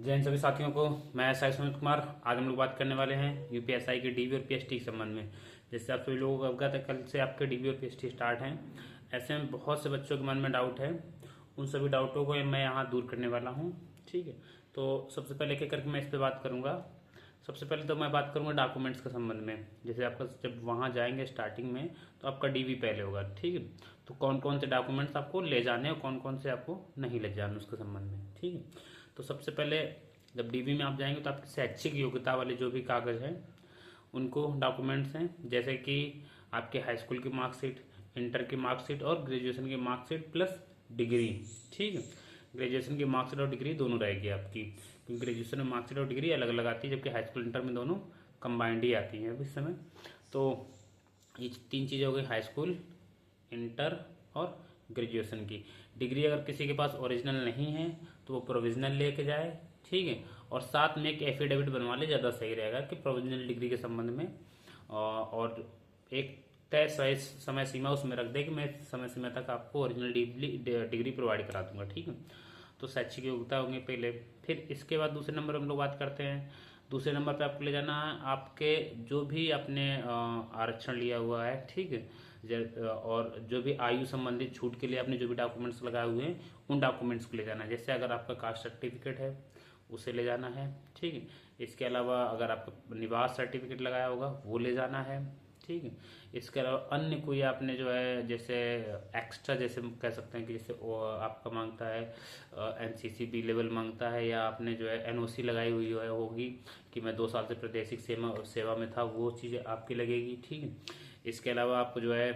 जय हिंद सभी साथियों को। मैं साई सुमित कुमार। आज हम लोग बात करने वाले हैं यूपीएसआई के डीबी और पीएसटी के संबंध में। जैसे आप सभी लोगों को अवगत है, कल से आपके डीबी और पीएसटी स्टार्ट हैं। ऐसे में बहुत से बच्चों के मन में डाउट है, उन सभी डाउटों को मैं यहाँ दूर करने वाला हूँ। ठीक है, तो सबसे पहले एक एक करके मैं इस पर बात करूँगा। सबसे पहले तो मैं बात करूँगा डॉक्यूमेंट्स के संबंध में। जैसे आपका जब वहाँ जाएंगे स्टार्टिंग में तो आपका डीबी पहले होगा। ठीक है, तो कौन कौन से डॉक्यूमेंट्स आपको ले जाने और कौन कौन से आपको नहीं ले जाने उसके संबंध में। ठीक है, तो सबसे पहले जब डीबी में आप जाएंगे तो आपकी शैक्षिक योग्यता वाले जो भी कागज़ हैं उनको डॉक्यूमेंट्स हैं, जैसे कि आपके हाई स्कूल की मार्कशीट, इंटर की मार्कशीट और ग्रेजुएशन की मार्कशीट प्लस डिग्री। ठीक है, ग्रेजुएशन की मार्कशीट और डिग्री दोनों रहेगी आपकी, क्योंकि ग्रेजुएशन में मार्कशीट और डिग्री अलग अलग आती है, जबकि हाई स्कूल इंटर में दोनों कंबाइंड ही आती हैं अभी इस समय। तो ये तीन चीज़ें हो गई, हाई स्कूल, इंटर और ग्रेजुएशन की। डिग्री अगर किसी के पास ओरिजिनल नहीं है तो वो प्रोविजनल लेके जाए। ठीक है, और साथ में एक एफिडेविट बनवा ले, ज़्यादा सही रहेगा कि प्रोविजनल डिग्री के संबंध में। और एक तय समय सीमा उसमें रख दे कि मैं समय सीमा तक आपको ओरिजिनल डिग्री प्रोवाइड करा दूंगा। ठीक है, तो शैक्षिक योग्यता होंगे पहले। फिर इसके बाद दूसरे नंबर हम लोग बात करते हैं। दूसरे नंबर पे आपको ले जाना है आपके जो भी आपने आरक्षण लिया हुआ है। ठीक है, और जो भी आयु संबंधित छूट के लिए आपने जो भी डॉक्यूमेंट्स लगाए हुए हैं उन डॉक्यूमेंट्स को ले जाना है। जैसे अगर आपका कास्ट सर्टिफिकेट है उसे ले जाना है। ठीक है, इसके अलावा अगर आपका निवास सर्टिफिकेट लगाया होगा वो ले जाना है। ठीक है, इसके अलावा अन्य कोई आपने जो है जैसे एक्स्ट्रा, जैसे कह सकते हैं कि जैसे आपका मांगता है एनसीसी बी लेवल मांगता है, या आपने जो है एनओसी लगाई हुई होगी कि मैं 2 साल से प्रादेशिक सेवा में था, वो चीज़ें आपकी लगेगी। ठीक है, इसके अलावा आपको जो है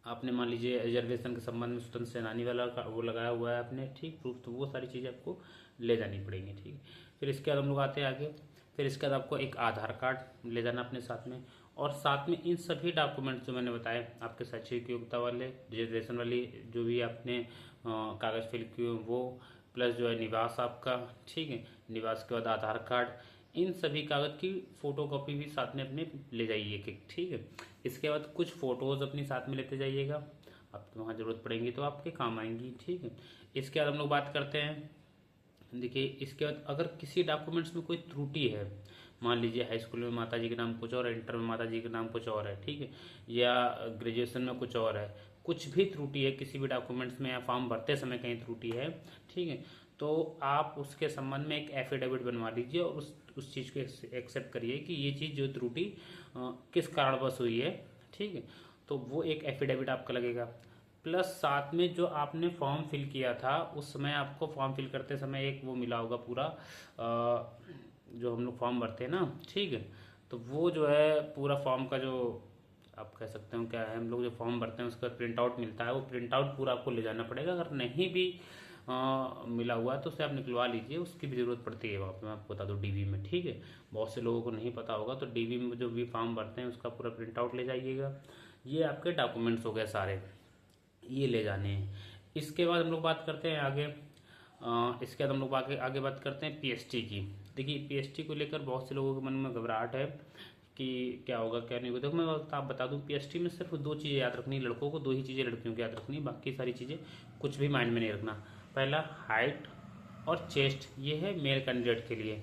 आपने मान लीजिए रिजर्वेशन के संबंध में स्वतंत्र सेनानी वाला वो लगाया हुआ है आपने, ठीक, प्रूफ, तो वो सारी चीज़ें आपको ले जानी पड़ेंगी। ठीक है, फिर इसके बाद हम लोग आते हैं आगे। फिर इसके बाद आपको एक आधार कार्ड ले जाना अपने साथ में, और साथ में इन सभी डॉक्यूमेंट्स जो मैंने बताए आपके शैक्षिक योग्यता वाले, रिजर्वेशन वाली जो भी आपने कागज़ फिल किए वो, प्लस जो है निवास आपका। ठीक है, निवास के बाद आधार कार्ड, इन सभी कागज़ की फ़ोटोकॉपी भी साथ में अपने ले जाइए एक एक। ठीक है, इसके बाद कुछ फ़ोटोज़ अपनी साथ में लेते जाइएगा, आपको वहाँ ज़रूरत पड़ेंगी तो आपके काम आएंगी। ठीक है, इसके बाद हम लोग बात करते हैं। देखिए, इसके बाद अगर किसी डॉक्यूमेंट्स में कोई त्रुटि है, मान लीजिए हाई स्कूल में माता जी के नाम कुछ और है, इंटर में माता जी के नाम कुछ और है, ठीक है, या ग्रेजुएशन में कुछ और है, कुछ भी त्रुटि है किसी भी डॉक्यूमेंट्स में या फॉर्म भरते समय कहीं त्रुटि है, ठीक है, तो आप उसके संबंध में एक एफिडेविट बनवा लीजिए और उस चीज़ को एक्सेप्ट करिए कि ये चीज़ जो त्रुटि किस कारणवश हुई है। ठीक है, तो वो एक एफिडेविट आपका लगेगा। प्लस साथ में जो आपने फॉर्म फिल किया था उस समय आपको फॉर्म फिल करते समय एक वो मिला होगा पूरा, जो हम लोग फॉर्म भरते हैं ना, ठीक है, तो वो जो है पूरा फॉर्म का जो आप कह सकते हो क्या है, हम लोग जो फॉर्म भरते हैं उसका प्रिंट आउट मिलता है, वो प्रिंट आउट पूरा आपको ले जाना पड़ेगा। अगर नहीं भी मिला हुआ है तो उसे आप निकलवा लीजिए, उसकी भी ज़रूरत पड़ती है वहाँ पे, मैं आपको बता दूँ डीवी में। ठीक है, बहुत से लोगों को नहीं पता होगा, तो डीवी में जो भी फॉर्म भरते हैं उसका पूरा प्रिंट आउट ले जाइएगा। ये आपके डॉक्यूमेंट्स हो गए सारे, ये ले जाने हैं। इसके बाद हम लोग बात करते हैं आगे। इसके बाद हम लोग आगे बात करते हैं पीएसटी की। देखिए, पीएसटी को लेकर बहुत से लोगों के मन में घबराहट है कि क्या होगा क्या नहीं होगा। देखो, मैं आप बता दूं, पीएसटी में सिर्फ 2 चीज़ें याद रखनी, लड़कों को 2 ही चीज़ें लड़कियों को याद रखनी, बाकी सारी चीज़ें कुछ भी माइंड में नहीं रखना। पहला हाइट और चेस्ट, ये है मेल कैंडिडेट के लिए।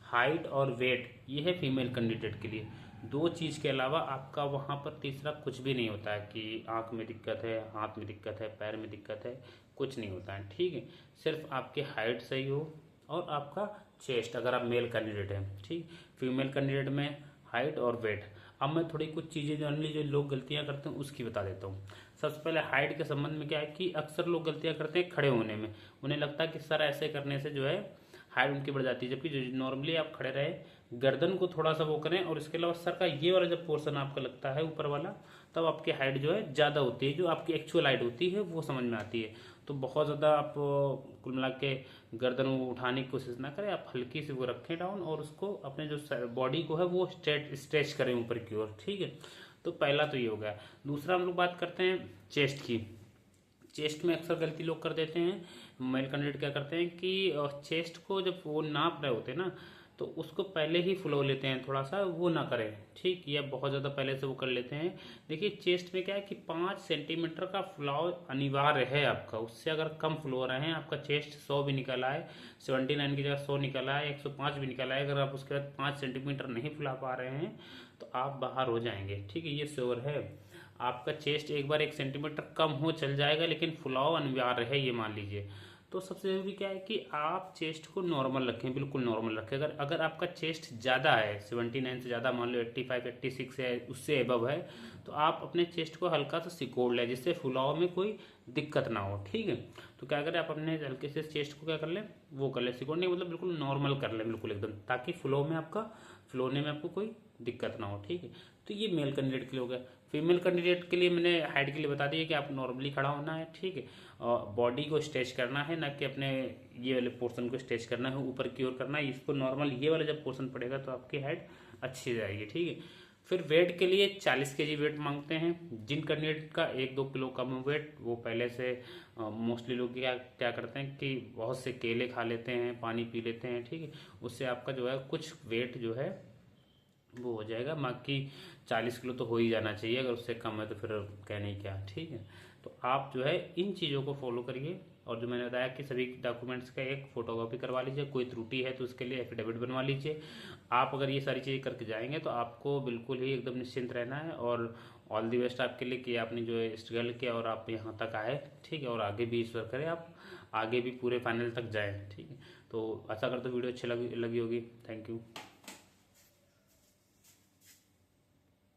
हाइट और वेट, ये है फीमेल कैंडिडेट के लिए। 2 चीज़ के अलावा आपका वहाँ पर तीसरा कुछ भी नहीं होता है कि आँख में दिक्कत है, हाथ में दिक्कत है, पैर में दिक्कत है, कुछ नहीं होता है। ठीक है, सिर्फ आपकी हाइट सही हो और आपका चेस्ट, अगर आप मेल कैंडिडेट हैं। ठीक, फीमेल कैंडिडेट में हाइट और वेट। अब मैं थोड़ी कुछ चीज़ें जनरली जो लोग गलतियाँ करते हैं उसकी बता देता हूँ। सबसे पहले हाइट के संबंध में क्या है कि अक्सर लोग गलतियाँ करते हैं खड़े होने में। उन्हें लगता है कि सर ऐसे करने से जो है हाइट उनकी बढ़ जाती है, जबकि जो नॉर्मली आप खड़े रहे, गर्दन को थोड़ा सा वो करें, और इसके अलावा सर का ये वाला जब पोर्शन आपका लगता है ऊपर वाला, तब आपकी हाइट जो है ज़्यादा होती है, जो आपकी एक्चुअल हाइट होती है वो समझ में आती है। तो बहुत ज़्यादा आप कुल मिला के गर्दन उठाने की कोशिश ना करें, आप हल्की से वो रखें डाउन, और उसको अपने जो बॉडी को है वो स्ट्रेच करें ऊपर की ओर। ठीक है, तो पहला तो ये हो गया। दूसरा हम लोग बात करते हैं चेस्ट की। चेस्ट में अक्सर गलती लोग कर देते हैं, मेल कैंडिडेट क्या करते हैं कि चेस्ट को जब वो नाप रहे होते हैं ना, तो उसको पहले ही फ्लो लेते हैं, थोड़ा सा वो ना करें, ठीक, या बहुत ज़्यादा पहले से वो कर लेते हैं। देखिए चेस्ट में क्या है कि 5 सेंटीमीटर का फ्लो अनिवार्य है आपका, उससे अगर कम फ्लो रहे हैं, आपका चेस्ट 100 भी निकल आए, 79 की जगह 100 निकल आए, 105 भी निकल आए, अगर आप उसके बाद 5 सेंटीमीटर नहीं फुला पा रहे हैं तो आप बाहर हो जाएंगे, ठीक है, ये श्योर है। आपका चेस्ट एक बार 1 सेंटीमीटर कम हो चल जाएगा, लेकिन फुलाव अनिवार्य है, ये मान लीजिए। तो सबसे जरूरी क्या है कि आप चेस्ट को नॉर्मल रखें, बिल्कुल नॉर्मल रखें। अगर अगर आपका चेस्ट ज़्यादा है, 79 से ज़्यादा, मान लो 85 86 है, उससे एबव है, तो आप अपने चेस्ट को हल्का सा सिकोड़ लें, जिससे फुलाव में कोई दिक्कत ना हो, ठीक है। तो क्या करें, आप अपने हल्के से चेस्ट को क्या कर लें, वो कर लें, सिकोड़ने का मतलब बिल्कुल नॉर्मल कर लें, बिल्कुल एकदम, ताकि फ्लोने में आपको कोई दिक्कत ना हो, ठीक है। तो ये मेल कैंडिडेट के लिए हो गया। फीमेल कैंडिडेट के लिए मैंने हाइट के लिए बता दिया कि आप नॉर्मली खड़ा होना है, ठीक है, और बॉडी को स्ट्रेच करना है, ना कि अपने ये वाले पोर्शन को स्ट्रेच करना है, ऊपर की ओर करना है, इसको नॉर्मल ये वाला जब पोर्शन पड़ेगा तो आपकी हाइट अच्छी जाएगी, ठीक है। फिर वेट के लिए 40 केजी वेट मांगते हैं। जिन कैंडिडेट का 1-2 किलो कम है वेट, वो पहले से मोस्टली लोग क्या क्या करते हैं कि बहुत से केले खा लेते हैं, पानी पी लेते हैं, ठीक है, उससे आपका जो है कुछ वेट जो है वो हो जाएगा। बाकी 40 किलो तो हो ही जाना चाहिए, अगर उससे कम है तो फिर कहने ही क्या, ठीक है। तो आप जो है इन चीज़ों को फॉलो करिए, और जो मैंने बताया कि सभी डॉक्यूमेंट्स का एक फोटोकॉपी करवा लीजिए, कोई त्रुटि है तो उसके लिए एफिडेविट बनवा लीजिए। आप अगर ये सारी चीज़ें करके जाएंगे तो आपको बिल्कुल ही एकदम निश्चिंत रहना है, और ऑल दी बेस्ट आपके लिए कि आपने जो है स्ट्रगल किया और आप यहाँ तक आए, ठीक है, और आगे भी ईश्वर करें आप आगे भी पूरे फाइनल तक जाएँ, ठीक है। तो आशा करता हूँ वीडियो अच्छी लगी होगी। Thank you.